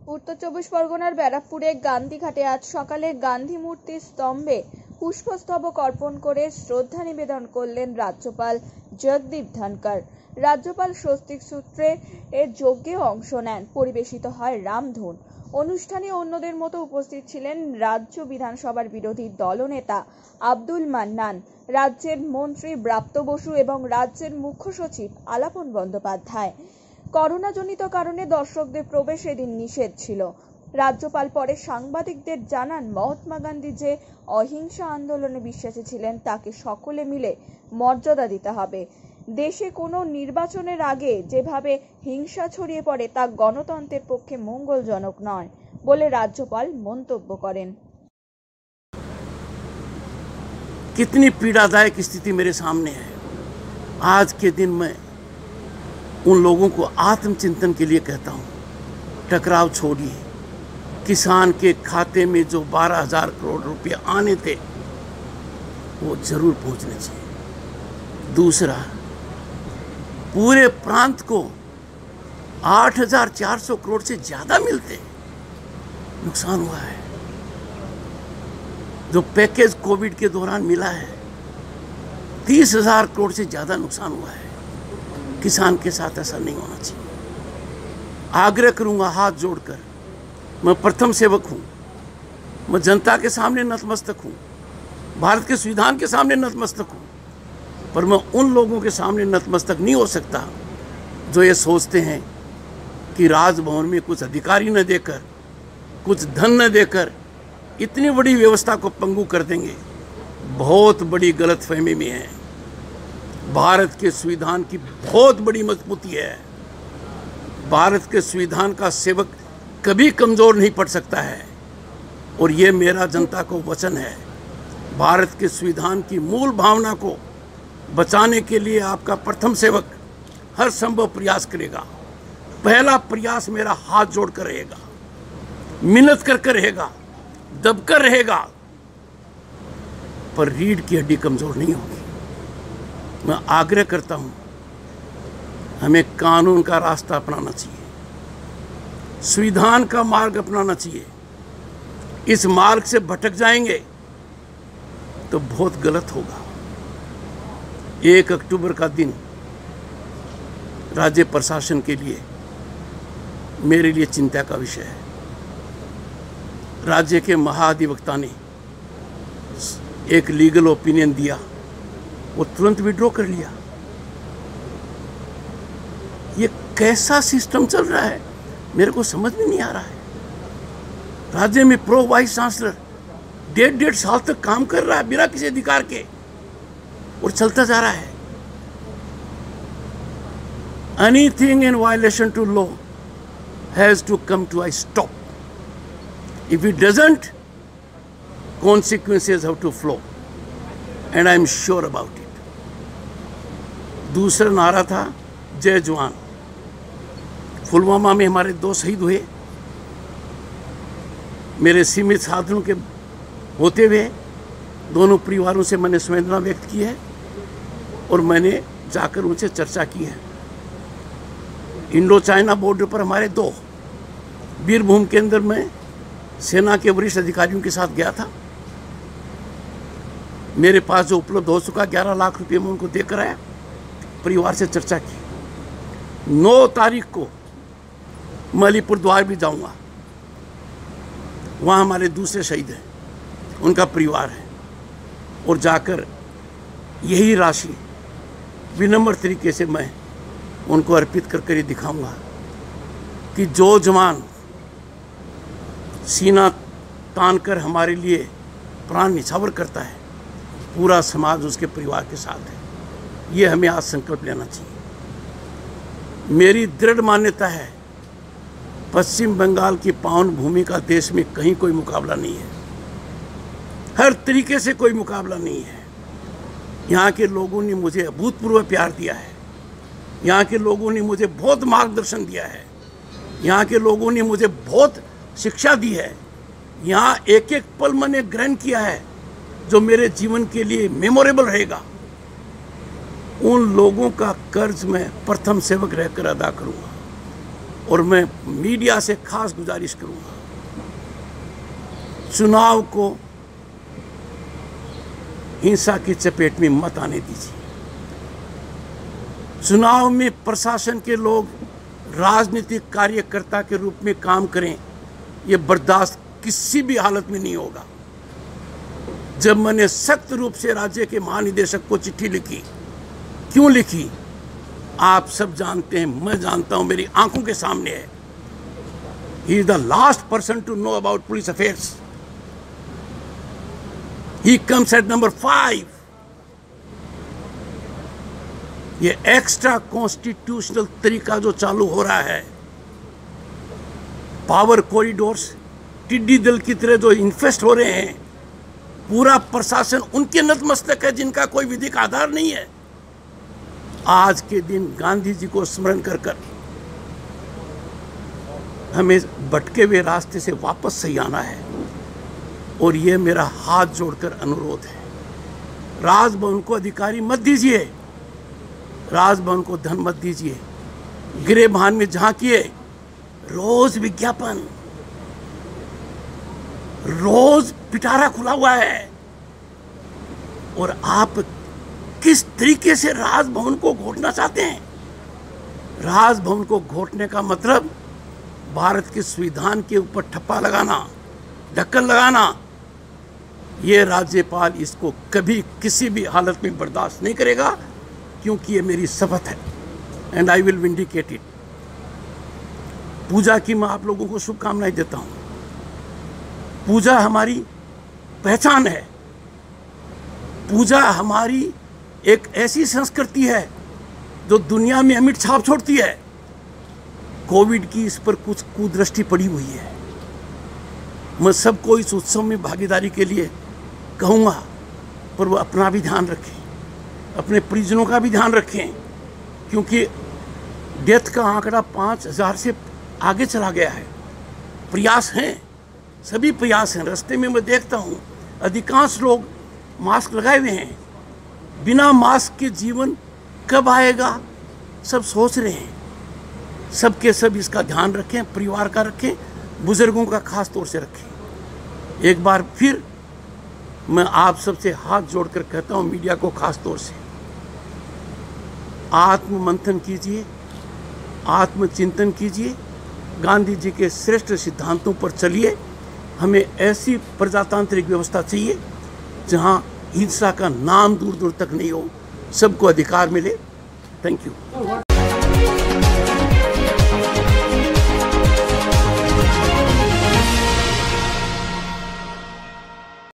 উত্তর চব্বিশ পরগনার ব্যারাকপুরে গান্ধীঘাটে আজ সকালে গান্ধী মূর্তির স্তম্ভে পুষ্পস্তবক অর্পণ করে শ্রদ্ধা নিবেদন করলেন রাজ্যপাল জগদীপ ধনকর। রাজ্যপাল স্বস্তিক সূত্রে এর যজ্ঞে অংশ নেন। পরিবেশিত হয় রামধুন। অনুষ্ঠানে অন্যদের মতো উপস্থিত ছিলেন রাজ্য বিধানসভার বিরোধী দলনেতা আব্দুল মান্নান, রাজ্যের মন্ত্রী ব্রাত্য বসু এবং রাজ্যের মুখ্য সচিব আলাপন বন্দ্যোপাধ্যায়। করোনাজনিত কারণে দর্শকদের প্রবেশ এদিন নিষেধ ছিল। রাজ্যপাল পরে সাংবাদিকদের জানান, মহাত্মা গান্ধী যে অহিংসা আন্দোলনে বিশ্বাসী ছিলেন তাকে সকলে মিলে মর্যাদা দিতে হবে। দেশে কোনো নির্বাচনের আগে যেভাবে হিংসা ছড়িয়ে পড়ে তা গণতন্ত্রের পক্ষে মঙ্গলজনক নয় বলে রাজ্যপাল মন্তব্য করেন। कितनी पीड़ादायक स्थिति मेरे सामने है। आज के दिन मैं उन लोगों को आत्मचिंतन के लिए कहता हूँ, टकराव छोड़िए। किसान के खाते में जो 12,000 करोड़ रुपए आने थे वो जरूर पहुंचने चाहिए। दूसरा, पूरे प्रांत को 8,400 करोड़ से ज्यादा मिलते, नुकसान हुआ है। जो पैकेज कोविड के दौरान मिला है 30,000 करोड़ से ज्यादा नुकसान हुआ है। किसान के साथ ऐसा नहीं होना चाहिए। आग्रह करूंगा हाथ जोड़कर, मैं प्रथम सेवक हूं, मैं जनता के सामने नतमस्तक हूं, भारत के संविधान के सामने नतमस्तक हूं, पर मैं उन लोगों के सामने नतमस्तक नहीं हो सकता जो ये सोचते हैं कि राजभवन में कुछ अधिकारी न देकर, कुछ धन न देकर इतनी बड़ी व्यवस्था को पंगु कर देंगे। बहुत बड़ी गलतफहमी में है। भारत के संविधान की बहुत बड़ी मजबूती है। भारत के संविधान का सेवक कभी कमजोर नहीं पड़ सकता है और ये मेरा जनता को वचन है। भारत के संविधान की मूल भावना को बचाने के लिए आपका प्रथम सेवक हर संभव प्रयास करेगा। पहला प्रयास मेरा हाथ जोड़कर रहेगा, मिन्नत करके रहेगा, दबकर रहेगा, पर रीढ़ की हड्डी कमजोर नहीं होगी। मैं आग्रह करता हूं, हमें कानून का रास्ता अपनाना चाहिए, संविधान का मार्ग अपनाना चाहिए। इस मार्ग से भटक जाएंगे तो बहुत गलत होगा। 1 अक्टूबर का दिन राज्य प्रशासन के लिए मेरे लिए चिंता का विषय है। राज्य के महाधिवक्ता ने एक लीगल ओपिनियन दिया, वो तुरंत विड्रॉ कर लिया। ये कैसा सिस्टम चल रहा है मेरे को समझ में नहीं आ रहा है। राज्य में प्रो वाइस चांसलर 1.5 साल तक काम कर रहा है बिना किसी अधिकार के और चलता जा रहा है। Anything in violation to law has to come to a stop. If it doesn't, consequences have to flow, and I am sure about it. दूसरा नारा था जय जवान। पुलवामा में हमारे 2 शहीद हुए। मेरे सीमित साधनों के होते हुए दोनों परिवारों से मैंने संवेदना व्यक्त की है और मैंने जाकर उनसे चर्चा की है। इंडो चाइना बॉर्डर पर हमारे 2 वीरभूम के अंदर मैं सेना के वरिष्ठ अधिकारियों के साथ गया था। मेरे पास जो उपलब्ध हो चुका 11 लाख रुपए मैं उनको देकर आया, परिवार से चर्चा की। 9 तारीख को मैं अलीपुर द्वार भी जाऊंगा, वहाँ हमारे दूसरे शहीद हैं, उनका परिवार है, और जाकर यही राशि विनम्र तरीके से मैं उनको अर्पित कर ये दिखाऊंगा कि जो जवान सीना तान कर हमारे लिए प्राण निछावर करता है, पूरा समाज उसके परिवार के साथ है। ये हमें आज संकल्प लेना चाहिए। मेरी दृढ़ मान्यता है, पश्चिम बंगाल की पावन भूमि का देश में कहीं कोई मुकाबला नहीं है। हर तरीके से कोई मुकाबला नहीं है। यहाँ के लोगों ने मुझे अभूतपूर्व प्यार दिया है। यहाँ के लोगों ने मुझे बहुत मार्गदर्शन दिया है। यहाँ के लोगों ने मुझे बहुत शिक्षा दी है। यहाँ एक एक पल मैंने ग्रहण किया है जो मेरे जीवन के लिए मेमोरेबल रहेगा। उन लोगों का कर्ज मैं प्रथम सेवक रहकर अदा करूँगा। और मैं मीडिया से खास गुजारिश करूंगा, चुनाव को हिंसा की चपेट में मत आने दीजिए। चुनाव में प्रशासन के लोग राजनीतिक कार्यकर्ता के रूप में काम करें, यह बर्दाश्त किसी भी हालत में नहीं होगा। जब मैंने सख्त रूप से राज्य के महानिदेशक को चिट्ठी लिखी, क्यों लिखी आप सब जानते हैं, मैं जानता हूं, मेरी आंखों के सामने है। He is the last person to know about police affairs. He comes at number 5। ये एक्स्ट्रा कॉन्स्टिट्यूशनल तरीका जो चालू हो रहा है, पावर कॉरिडोर्स टिड्डी दल की तरह जो इन्फेस्ट हो रहे हैं, पूरा प्रशासन उनके नतमस्तक है जिनका कोई विधिक आधार नहीं है। आज के दिन गांधी जी को स्मरण कर कर हमें भटके हुए रास्ते से वापस सही आना है। और ये मेरा हाथ जोड़कर अनुरोध है, राजभवन को अधिकारी मत दीजिए, राजभवन को धन मत दीजिए। गिरेबान में झांकिए, रोज विज्ञापन, रोज पिटारा खुला हुआ है। और आप किस तरीके से राजभवन को घोटना चाहते हैं? राजभवन को घोटने का मतलब भारत के संविधान के ऊपर ठप्पा लगाना, ढक्कन लगाना। ये राज्यपाल इसको कभी किसी भी हालत में बर्दाश्त नहीं करेगा, क्योंकि ये मेरी शपथ है and I will vindicate it. पूजा की मैं आप लोगों को शुभकामनाएं देता हूं। पूजा हमारी पहचान है। पूजा हमारी एक ऐसी संस्कृति है जो दुनिया में अमिट छाप छोड़ती है। कोविड की इस पर कुछ कुदृष्टि पड़ी हुई है। मैं सबको इस उत्सव में भागीदारी के लिए कहूँगा, पर वो अपना भी ध्यान रखें, अपने परिजनों का भी ध्यान रखें, क्योंकि डेथ का आंकड़ा 5000 से आगे चला गया है। प्रयास हैं, सभी प्रयास हैं। रास्ते में मैं देखता हूँ अधिकांश लोग मास्क लगाए हुए हैं। बिना मास्क के जीवन कब आएगा सब सोच रहे हैं। सबके सब इसका ध्यान रखें, परिवार का रखें, बुजुर्गों का खास तौर से रखें। एक बार फिर मैं आप सबसे हाथ जोड़कर कहता हूं, मीडिया को खास तौर से, आत्म मंथन कीजिए, आत्मचिंतन कीजिए, गांधी जी के श्रेष्ठ सिद्धांतों पर चलिए। हमें ऐसी प्रजातांत्रिक व्यवस्था चाहिए जहां हिंसा का नाम दूर दूर तक नहीं हो, सबको अधिकार मिले। Thank you.